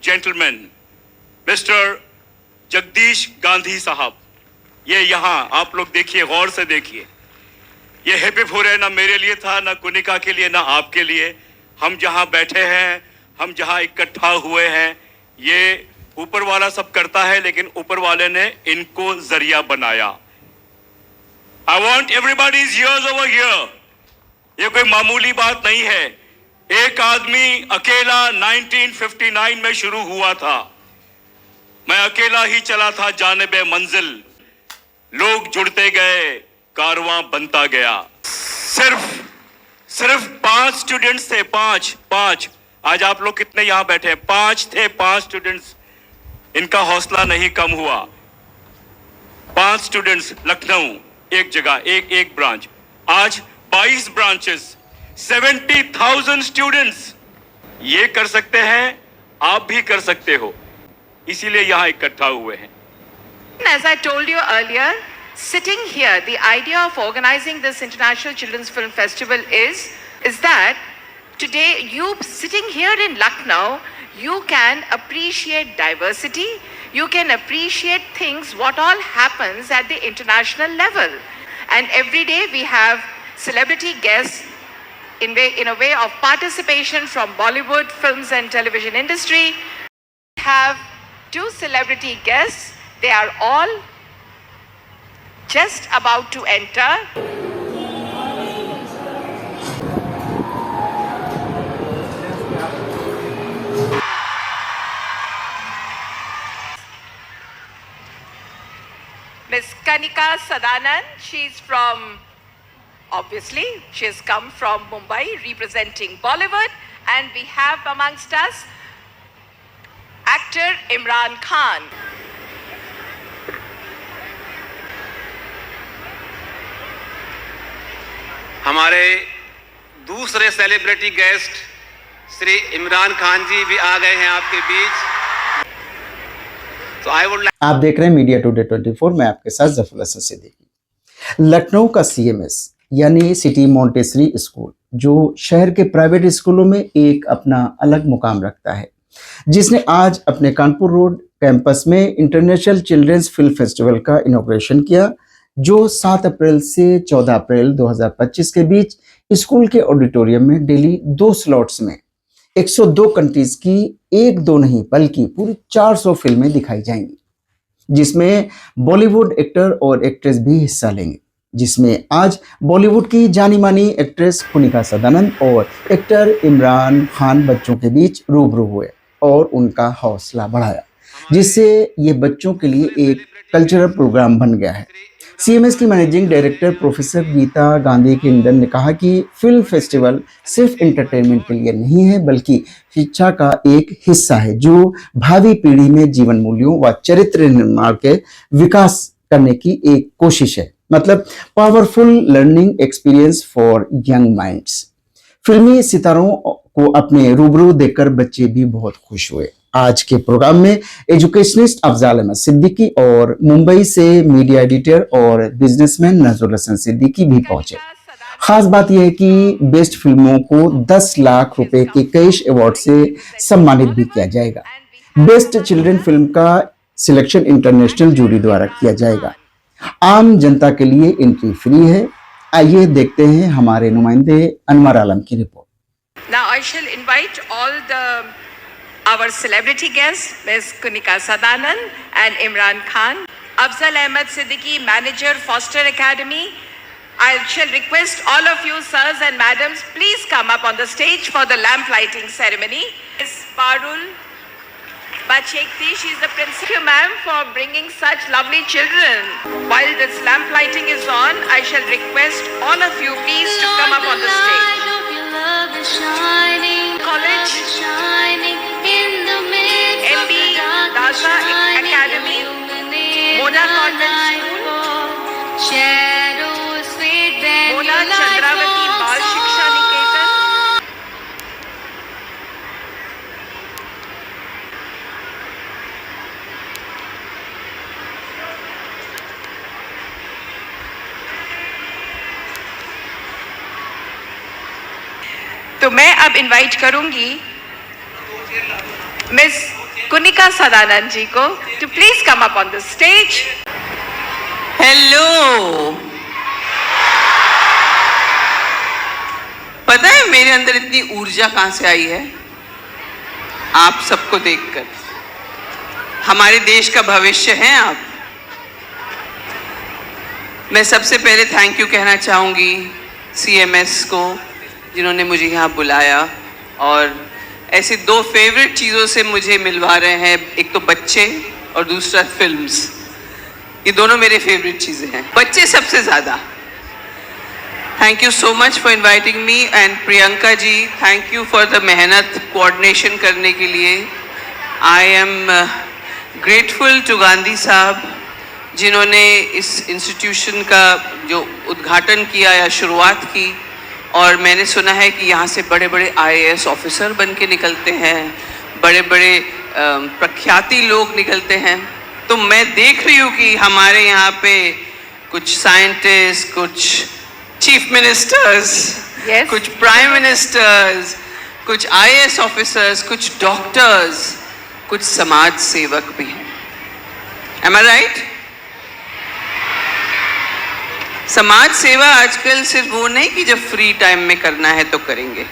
gentlemen, Mr. Jagdish Gandhi साहब, ये यहाँ आप लोग देखिए, गौर से देखिए। ये हिप हिप हो रहा है, ना मेरे लिए था, ना कुनिका के लिए, ना आपके लिए। हम जहाँ बैठे हैं, हम जहाँ इकट्ठा हुए हैं, ये ऊपर वाला सब करता है, लेकिन ऊपर वाले ने इनको जरिया बनाया। I want everybody's ears over here. ये कोई मामूली बात नहीं है। एक आदमी अकेला 1959 में शुरू हुआ था। मैं अकेला ही चला था जानिबे मंजिल। लोग जुड़ते गए, कारवां बनता गया। सिर्फ 5 स्टूडेंट्स थे, पांच। आज आप लोग कितने यहां बैठे हैं? 5 थे, 5 स्टूडेंट्स। इनका हौसला नहीं कम हुआ। 5 स्टूडेंट्स, लखनऊ, एक जगह, एक ब्रांच। आज 22 ब्रांचेस, 70,000 स्टूडेंट्स। ये कर सकते हैं, आप भी कर सकते हो, इसीलिए यहां इकट्ठा हुए हैं। As I told you earlier, sitting here, the idea of organizing this International Children's Film Festival is that today you sitting here in Lucknow, you can appreciate diversity, you can appreciate things, what all happens at the international level. And every day we have celebrity guests in a way of participation from Bollywood, films and television industry. We have 2 celebrity guests. They are all just about to enter. Miss Kanika Sadanand, she's from, obviously, she has come from Mumbai representing Bollywood. And we have amongst us actor Imran Khan. हमारे दूसरे celebrity guest Shri Imran Khan जी भी आ गए हैं आपके बीच। तो आप देख रहे हैं मीडिया टुडे 24, मैं आपके साथ जफर हसन सिद्दीकी। लखनऊ का CMS यानी सिटी मॉन्टेसरी स्कूल, जो शहर के प्राइवेट स्कूलों में एक अपना अलग मुकाम रखता है, जिसने आज अपने कानपुर रोड कैंपस में इंटरनेशनल चिल्ड्रंस फिल्म फेस्टिवल का इनॉग्रेशन किया, जो 7 अप्रैल से 14 अप्रैल 2025 के बीच स्कूल के ऑडिटोरियम में डेली 2 स्लॉट्स में 102 कंट्रीज की 1-2 नहीं बल्कि पूरी 400 फिल्में दिखाई जाएंगी, जिसमें बॉलीवुड एक्टर और एक्ट्रेस भी हिस्सा लेंगे। जिसमें आज बॉलीवुड की जानी मानी एक्ट्रेस कनिका सदानंद और एक्टर इमरान खान बच्चों के बीच रूबरू हुए और उनका हौसला बढ़ाया, जिससे ये बच्चों के लिए एक कल्चरल प्रोग्राम बन गया है। CMS की managing director professor Geeta Gandhi Kingdon ने कहा कि फिल्म फेस्टिवल सिर्फ एंटरटेनमेंट के लिए नहीं है, बल्कि शिक्षा का एक हिस्सा है, जो भावी पीढ़ी में जीवन मूल्यों व चरित्र निर्माण के विकास करने की एक कोशिश है। मतलब powerful learning experience for young minds. फिल्मी सितारों को अपने रूबरू देखकर बच्चे भी बहुत खुश हुए। आज के प्रोग्राम में एजुकेशनिस्ट अफजाल अहमद सिद्दीकी और मुंबई से मीडिया एडिटर और बिजनेसमैन नजरुल हसन सिद्दीकी भी पहुंचे। खास बात यह है कि बेस्ट फिल्मों को 10 लाख रुपए के कैश अवार्ड से सम्मानित भी किया जाएगा। बेस्ट चिल्ड्रन फिल्म का सिलेक्शन इंटरनेशनल जूरी द्वारा किया जाएगा। आम जनता के लिए एंट्री फ्री है। आइए देखते हैं हमारे नुमाइंदे अनवर आलम की report. Now I shall invite all our celebrity guests, Ms. Kanika Sadanand and Imran Khan. Afzal Ahmed Siddiqui, Manager, Foster Academy. I shall request all of you, sirs and madams, please come up on the stage for the lamp lighting ceremony. Ms. Parul Bachekti, she is the principal. Thank you, ma'am, for bringing such lovely children. While this lamp lighting is on, I shall request all of you, please, to come up on the stage. College, MB Daza Academy, Mona Convent School, Mona Chandravati Bal Shiksha Niketan, तो मैं अब invite करूंगी miss Kunika Sadanand ji ko to please come up on the stage. Hello, पता है मेरे अंदर इतनी ऊर्जा कहाँ से आई है? आप सबको देखकर। हमारे देश का भविष्य हैं आप। मैं सबसे पहले थैंक यू कहना चाहूँगी CMS को, जिन्होंने मुझे यहाँ बुलाया और ऐसे दो फेवरेट चीज़ों से मुझे मिलवा रहे हैं, एक तो बच्चे और दूसरा फिल्म्स। ये दोनों मेरे फेवरेट चीज़ें हैं, बच्चे सबसे ज़्यादा। Thank you so much for inviting me and Priyanka ji, thank you for the मेहनत कोऑर्डिनेशन करने के लिए। I am grateful to Gandhi sahab, जिन्होंने इस इंस्टीट्यूशन का जो उद्घाटन किया या शुरुआत की, और मैंने सुना है कि यहाँ से बड़े बड़े IAS ऑफिसर बन के निकलते हैं, बड़े बड़े प्रख्याति लोग निकलते हैं। तो मैं देख रही हूँ कि हमारे यहाँ पे कुछ साइंटिस्ट, कुछ चीफ मिनिस्टर्स, Yes. कुछ प्राइम मिनिस्टर्स, कुछ IAS ऑफिसर्स, कुछ डॉक्टर्स, कुछ समाज सेवक भी हैं। Am I right? समाज सेवा आजकल सिर्फ वो नहीं कि जब फ्री टाइम में करना है तो करेंगे।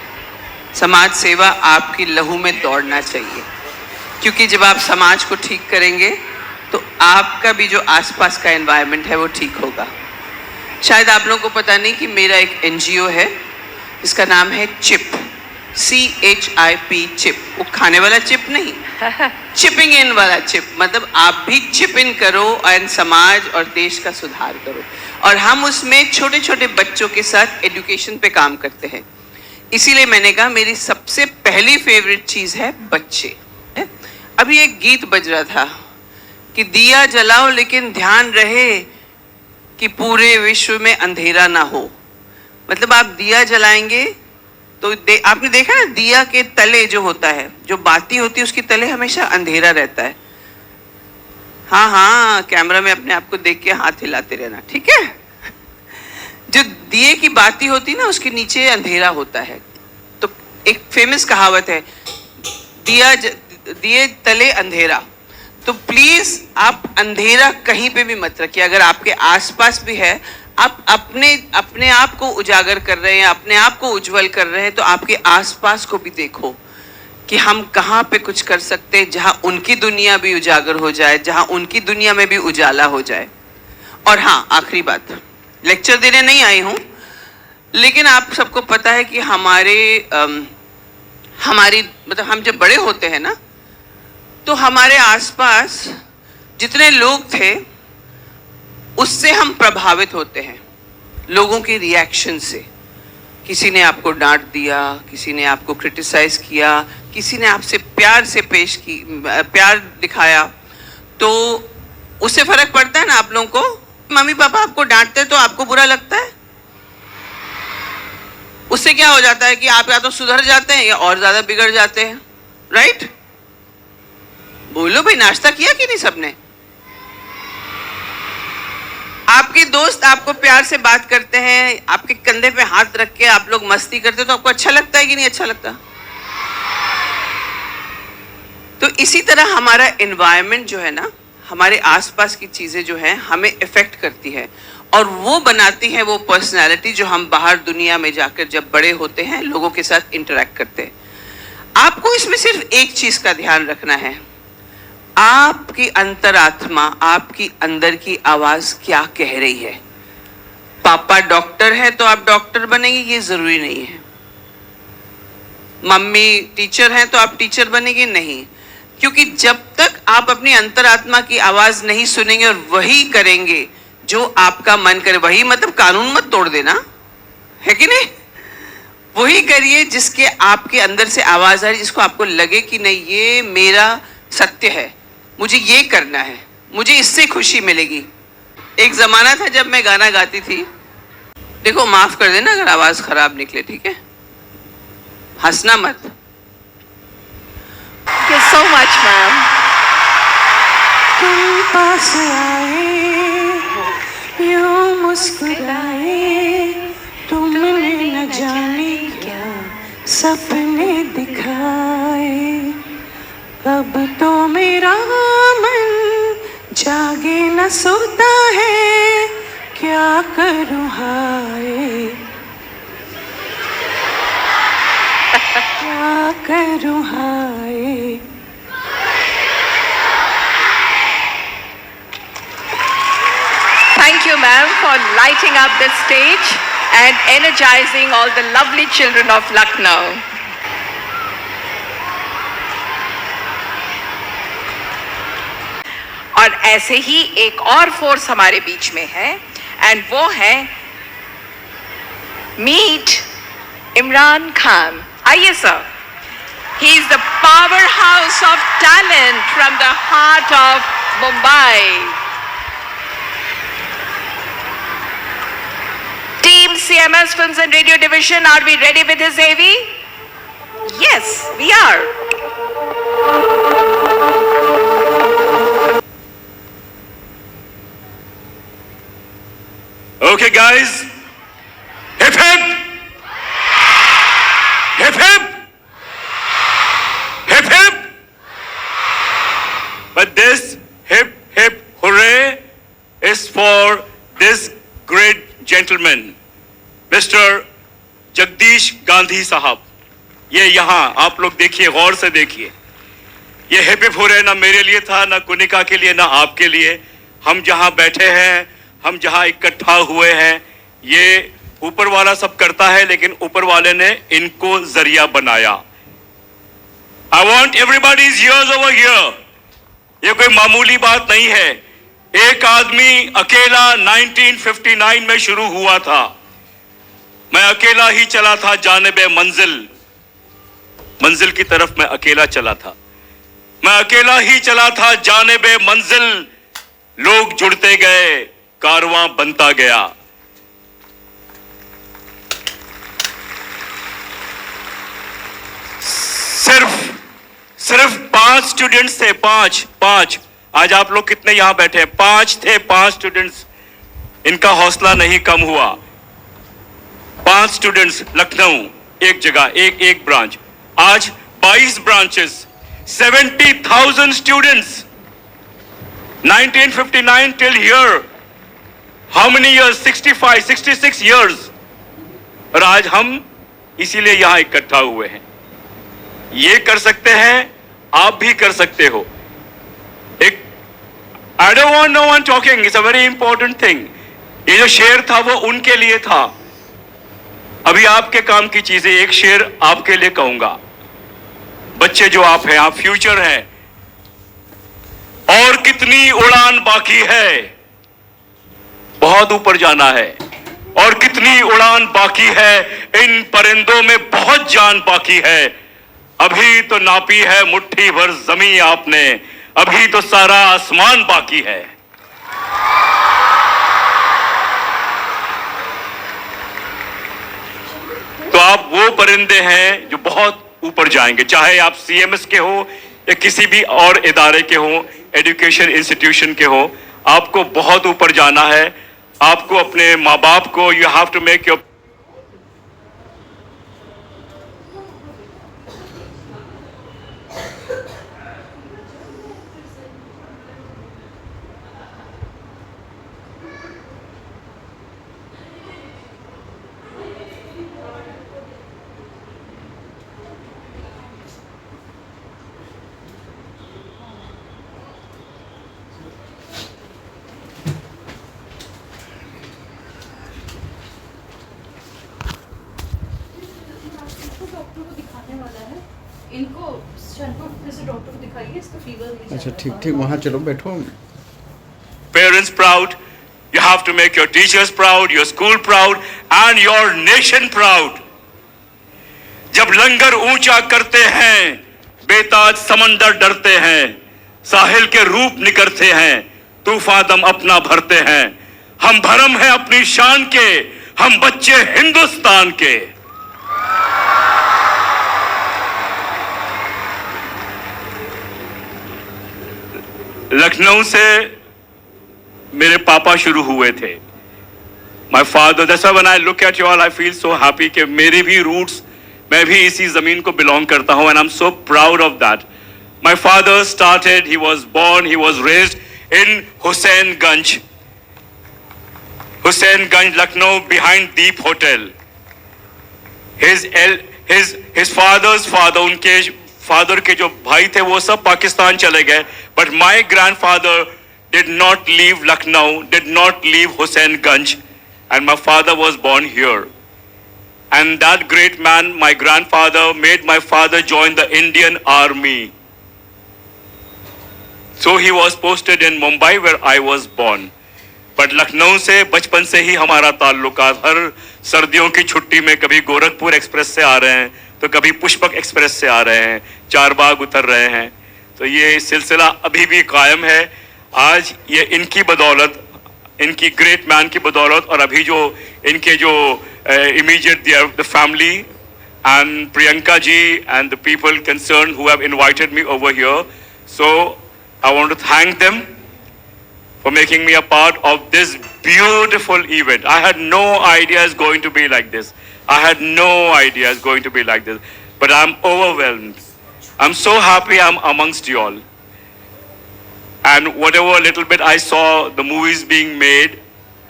समाज सेवा आपकी लहू में दौड़ना चाहिए, क्योंकि जब आप समाज को ठीक करेंगे तो आपका भी जो आसपास का एनवायरनमेंट है वो ठीक होगा। शायद आप लोगों को पता नहीं कि मेरा एक NGO है, इसका नाम है चिप, CHIP, चिप। वो खाने वाला चिप नहीं, चिपिंग इन वाला चिप, मतलब आप भी चिप इन करो और समाज और देश का सुधार करो। और हम उसमें छोटे छोटे बच्चों के साथ एजुकेशन पे काम करते हैं। इसीलिए मैंने कहा मेरी सबसे पहली फेवरेट चीज़ है बच्चे। अभी एक गीत बज रहा था कि दिया जलाओ लेकिन ध्यान रहे कि पूरे विश्व में अंधेरा ना हो। मतलब आप दिया जलाएंगे तो आपने देखा ना, दिया के तले जो होता है, जो बाती होती है उसके तले हमेशा अंधेरा रहता है। हाँ हाँ, कैमरा में अपने आप को देख के हाथ हिलाते रहना, ठीक है? जो दिए की बाती होती है ना, उसके नीचे अंधेरा होता है। तो एक फेमस कहावत है, दिए तले अंधेरा। तो प्लीज आप अंधेरा कहीं पे भी मत रखिए। अगर आपके आसपास भी है, आप अपने आप को उजागर कर रहे हैं, अपने आप को उज्जवल कर रहे हैं, तो आपके आसपास को भी देखो कि हम कहाँ पे कुछ कर सकते हैं, जहाँ उनकी दुनिया भी उजागर हो जाए, जहाँ उनकी दुनिया में भी उजाला हो जाए। और हाँ, आखिरी बात, लेक्चर देने नहीं आई हूँ, लेकिन आप सबको पता है कि हमारी मतलब हम जब बड़े होते हैं ना, तो हमारे आसपास जितने लोग थे उससे हम प्रभावित होते हैं, लोगों के रिएक्शन से। किसी ने आपको डांट दिया, किसी ने आपको क्रिटिसाइज किया, किसी ने आपसे प्यार दिखाया, तो उससे फर्क पड़ता है ना आप लोगों को। मम्मी पापा आपको डांटते हैं तो आपको बुरा लगता है, उससे क्या हो जाता है कि आप या तो सुधर जाते हैं या और ज्यादा बिगड़ जाते हैं, राइट? बोलो भाई, नाश्ता किया कि नहीं सबने? आपके दोस्त आपको प्यार से बात करते हैं, आपके कंधे पे हाथ रख के आप लोग मस्ती करते हैं, तो आपको अच्छा लगता है कि नहीं अच्छा लगता? तो इसी तरह हमारा एनवायरनमेंट जो है ना, हमारे आसपास की चीजें जो हैं हमें इफेक्ट करती है, और वो बनाती है वो पर्सनालिटी जो हम बाहर दुनिया में जाकर जब बड़े होते हैं लोगों के साथ इंटरेक्ट करते हैं। आपको इसमें सिर्फ एक चीज का ध्यान रखना है, आपकी अंतरात्मा, आपकी अंदर की आवाज क्या कह रही है। पापा डॉक्टर है तो आप डॉक्टर बनेंगे, ये जरूरी नहीं है। मम्मी टीचर है तो आप टीचर बनेंगे, नहीं। क्योंकि जब तक आप अपनी अंतरात्मा की आवाज नहीं सुनेंगे और वही करेंगे जो आपका मन करे, वही मतलब कानून मत तोड़ देना, है कि नहीं? वही करिए जिसके आपके अंदर से आवाज आ रही, जिसको आपको लगे कि नहीं ये मेरा सत्य है, मुझे ये करना है, मुझे इससे खुशी मिलेगी। एक जमाना था जब मैं गाना गाती थी, देखो माफ कर देना अगर आवाज खराब निकले, ठीक है? हंसना मत। Thank you so much, ma'am. तुम पास आए, यूं मुस्कुराए, तुमने न जाने क्या सपने दिखाए, अब तो मेरा मन जागे न सोता है, क्या करूं हाय, क्या करूं हाय। Thank you, ma'am, for lighting up the stage and energizing all the lovely children of Lucknow. और ऐसे ही एक और फोर्स हमारे बीच में है एंड वो है मीट इमरान खान। आइए sir. He is the powerhouse of talent from the heart of Mumbai. Team CMS Films and Radio Division, are we ready with his AV? Yes, we are. Okay, guys. Hip hip. Hip hip. Hip hip. But this hip hip hooray is for this great gentleman, Mr. Jagdish Gandhi साहब। ये यहाँ आप लोग देखिए, गौर से देखिए। ये hip hip हूरे ना मेरे लिए था, ना कुनिका के लिए, ना आपके लिए। हम जहाँ बैठे हैं, हम जहाँ इकट्ठा हुए हैं, ये ऊपर वाला सब करता है, लेकिन ऊपर वाले ने इनको जरिया बनाया। I want everybody's ears over here. ये कोई मामूली बात नहीं है। एक आदमी अकेला 1959 में शुरू हुआ था। मैं अकेला ही चला था जानिबे मंजिल, मंजिल की तरफ मैं अकेला चला था। मैं अकेला ही चला था जानिबे मंजिल, लोग जुड़ते गए, कारवां बनता गया। सिर्फ 5 स्टूडेंट्स थे, पांच। आज आप लोग कितने यहां बैठे हैं? 5 थे, 5 स्टूडेंट्स। इनका हौसला नहीं कम हुआ। 5 स्टूडेंट्स, लखनऊ एक जगह, एक ब्रांच। आज 22 branches, 70,000 students. 1959 till here, how many years? 65, 66 years। और आज हम इसीलिए यहां इकट्ठा हुए हैं। ये कर सकते हैं, आप भी कर सकते हो। एक I don't want no one talking, it's a very important thing। ये जो शेर था वो उनके लिए था। अभी आपके काम की चीजें, एक शेर आपके लिए कहूंगा। बच्चे जो आप हैं, आप फ्यूचर हैं। और कितनी उड़ान बाकी है, बहुत ऊपर जाना है। और कितनी उड़ान बाकी है, इन परिंदों में बहुत जान बाकी है। अभी तो नापी है मुट्ठी भर जमीन आपने, अभी तो सारा आसमान बाकी है। तो आप वो परिंदे हैं जो बहुत ऊपर जाएंगे, चाहे आप सीएमएस के हो या किसी भी और इदारे के हो, एजुकेशन इंस्टीट्यूशन के हो। आपको बहुत ऊपर जाना है। आपको अपने माँ बाप को, you have to make your इनको डॉक्टर को दिखाइए, इसका फीवर। अच्छा ठीक, वहाँ चलो, बैठो। parents proud, you have to make your teachers proud, your school proud and your nation proud। जब लंगर ऊंचा करते हैं, बेताज समंदर डरते हैं, साहिल के रूप निकरते हैं, तूफान दम अपना भरते हैं। हम भरम हैं अपनी शान के, हम बच्चे हिंदुस्तान के। लखनऊ से मेरे पापा शुरू हुए थे। My father, that's why when I look at you all I feel so happy कि मेरे भी रूट्स, मैं भी इसी जमीन को बिलोंग करता हूं and I am so proud of that. My father started, he was born, he was raised in Husainganj, Lucknow, behind Deep Hotel. His father's father, उनके father के जो भाई थे वो सब पाकिस्तान चले गए. But my grandfather did not leave Lucknow, did not leave Husainganj, and my father was born here. And that great man, my grandfather, made my father join the Indian Army. So he was posted in Mumbai where I was born. But Lucknow से बचपन से ही हमारा ताल्लुकात, हर सर्दियों की छुट्टी में कभी गोरखपुर एक्सप्रेस से आ रहे हैं, तो कभी पुष्पक एक्सप्रेस से आ रहे हैं, चारबाग उतर रहे हैं. तो ये सिलसिला अभी भी कायम है. आज ये इनकी बदौलत, इनकी ग्रेट मैन की बदौलत, और अभी जो इनके जो immediate the family and Priyanka ji and the people concerned who have invited me over here. So I want to thank them for making me a part of this beautiful event. I had no idea it's going to be like this. I had no idea it's going to be like this. But I'm overwhelmed. I'm so happy I'm amongst you all. And whatever little bit I saw the movies being made,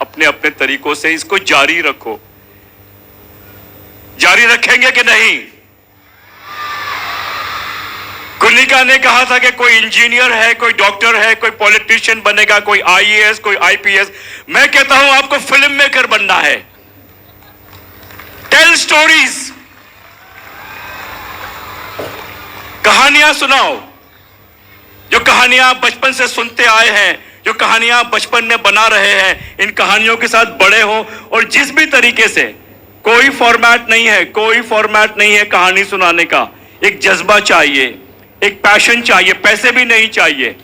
अपने अपने तरीकों से इसको जारी रखो. जारी रखेंगे कि नहीं? कुनिका ने कहा था कि कोई इंजीनियर है, कोई डॉक्टर है, कोई पॉलिटिशियन बनेगा, कोई आईएएस, कोई आईपीएस. मैं कहता हूं आपको फिल्म मेकर बनना है. टेल स्टोरीज, कहानियां सुनाओ. जो कहानियां आप बचपन से सुनते आए हैं, जो कहानियां आप बचपन में बना रहे हैं, इन कहानियों के साथ बड़े हो. और जिस भी तरीके से, कोई फॉर्मेट नहीं है, कोई फॉर्मेट नहीं है कहानी सुनाने का. एक जज्बा चाहिए, एक पैशन चाहिए, पैसे भी नहीं चाहिए,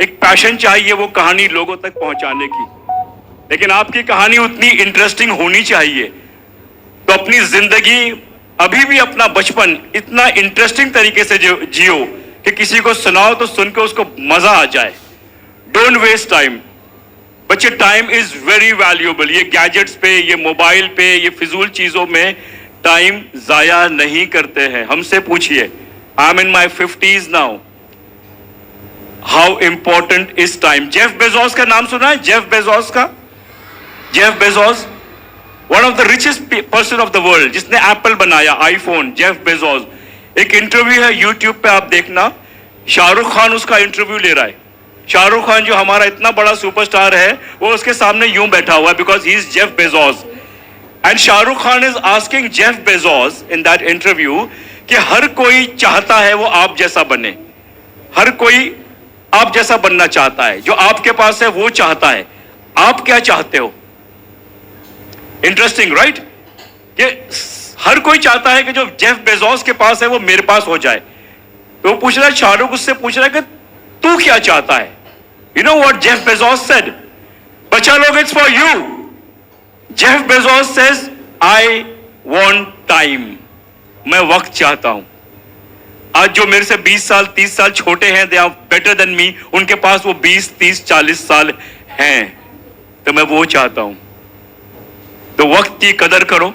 एक पैशन चाहिए वो कहानी लोगों तक पहुंचाने की. लेकिन आपकी कहानी उतनी इंटरेस्टिंग होनी चाहिए. तो अपनी जिंदगी, अभी भी अपना बचपन इतना इंटरेस्टिंग तरीके से जियो कि किसी को सुनाओ तो सुन के उसको मजा आ जाए. Don't waste time. बच्चे, टाइम इज वेरी वैल्यूएबल. ये गैजेट्स पे, ये मोबाइल पे, ये फिजूल चीजों में टाइम जाया नहीं करते हैं. हमसे पूछिए, I am in my 50s now, how important is time. Jeff Bezos का नाम सुना है? जेफ बेजोस का, Jeff Bezos, one of the richest person of the world, जिसने एप्पल बनाया, आईफोन. जेफ बेजोस, एक इंटरव्यू है यूट्यूब पे, आप देखना. शाहरुख खान उसका इंटरव्यू ले रहा है. शाहरुख खान जो हमारा इतना बड़ा सुपरस्टार है, वो उसके सामने यूं बैठा हुआ है, because he is Jeff Bezos. And Shahrukh Khan is asking Jeff Bezos in that interview कि हर कोई चाहता है वो आप जैसा बने, हर कोई आप जैसा बनना चाहता है, जो आपके पास है वो चाहता है. आप क्या चाहते हो? Interesting, right? कि हर कोई चाहता है कि जो जेफ बेजोस के पास है वो मेरे पास हो जाए. तो वो पूछ रहा है, शाहरुख उससे पूछ रहा है कि तू क्या चाहता है? You know what Jeff Bezos said? बच्चा लोग, it's for you. Jeff Bezos says, I want time. मैं वक्त चाहता हूं. आज जो मेरे से 20 साल 30 साल छोटे हैं, they are better than me. उनके पास वो 20 30 40 साल हैं, तो मैं वो चाहता हूं. तो वक्त की कदर करो.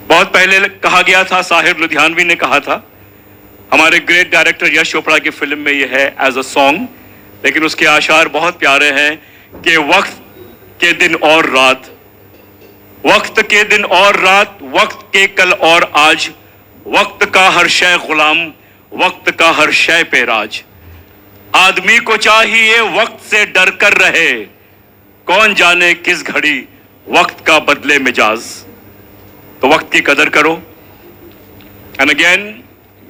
बहुत पहले कहा गया था, साहिर लुधियानवी ने कहा था, हमारे ग्रेट डायरेक्टर यश चोपड़ा की फिल्म में ये है एज अ सॉन्ग, लेकिन उसके आशार बहुत प्यारे हैं कि वक्त के दिन और रात, वक्त के दिन और रात, वक्त के कल और आज, वक्त का हर शय गुलाम, वक्त का हर शय पे राज. आदमी को चाहिए वक्त से डर कर रहे, कौन जाने किस घड़ी वक्त का बदले मिजाज. तो वक्त की कदर करो. And again,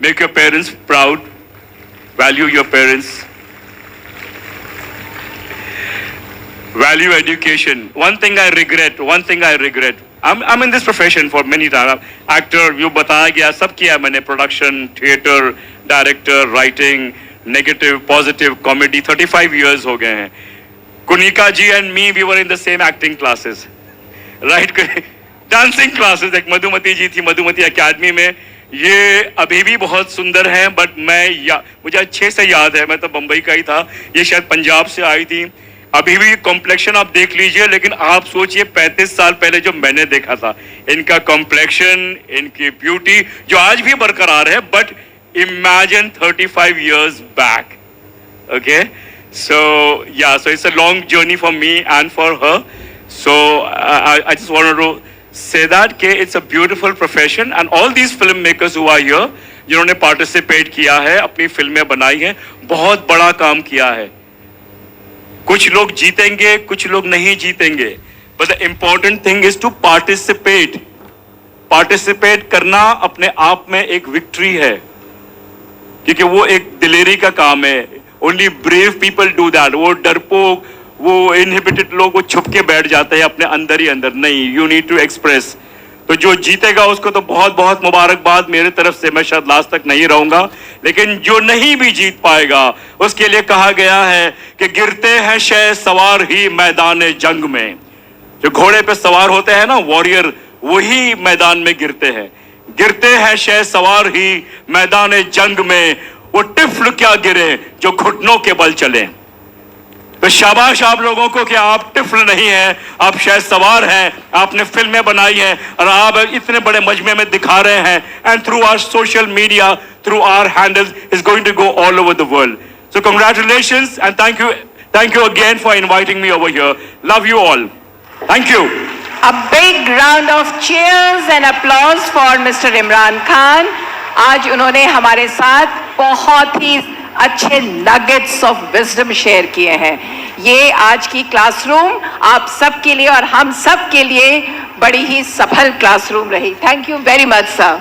make your parents proud, value your parents, value education. One thing I regret, I'm in this profession for many times. Actor, you बताया गया, सब किया मैंने, production, theater, director, writing, negative, positive, comedy, 35 years हो गए हैं. Kunika ji and me, we were in the same acting classes, right? Dancing classes, एक मधुमती जी थी, मधुमती अकेडमी में. ये अभी भी बहुत सुंदर हैं, बट मुझे अच्छे से याद है, मैं तो बंबई का ही था, ये शायद पंजाब से आई थी. अभी भी कॉम्प्लेक्शन आप देख लीजिए, लेकिन आप सोचिए 35 साल पहले जो मैंने देखा था, इनका कॉम्प्लेक्शन, इनकी ब्यूटी जो आज भी बरकरार है, but imagine 35 years back. Okay, so yeah, so it's a long journey for me and for her. So I just wanted to say that it's a beautiful profession, and all these filmmakers who are here, जिन्होंने participate किया है, अपनी फिल्में बनाई हैं, बहुत बड़ा काम किया है. कुछ लोग जीतेंगे, कुछ लोग नहीं जीतेंगे, but the important thing is to participate. Participate करना अपने आप में एक victory है, क्योंकि वो एक दिलेरी का काम है. Only brave people do that. वो डरपोक, वो inhibited लोग वो छुप के बैठ जाते हैं अपने अंदर ही अंदर. नहीं, you need to express. तो जो जीतेगा उसको तो बहुत बहुत मुबारकबाद मेरे तरफ से. मैं शायद लास्ट तक नहीं रहूंगा, लेकिन जो नहीं भी जीत पाएगा उसके लिए कहा गया है कि गिरते हैं शह सवार ही मैदान जंग में. जो घोड़े पे सवार होते हैं ना वॉरियर, वही मैदान में गिरते हैं. गिरते हैं शह सवार ही मैदान जंग में, वो टिफ्ल क्या गिरे जो घुटनों के बल चले. तो शाबाश आप लोगों को कि आप टिफ्ल नहीं हैं, आप शायद सवार हैं, आपने फिल्में बनाई हैं और आप इतने बड़े मजमे में दिखा रहे हैं. And through our social media, through our handles is going to go all over the world. So congratulations and thank you again for inviting me over here. Love you all. Thank you. A big round of cheers and applause for Mr. Imran Khan. आज उन्होंने हमारे साथ बहुत ही अच्छे nuggets of wisdom share किए हैं. ये आज की क्लासरूम आप सब के लिए और हम सब के लिए बड़ी ही सफल क्लासरूम रही. Thank you very much sir.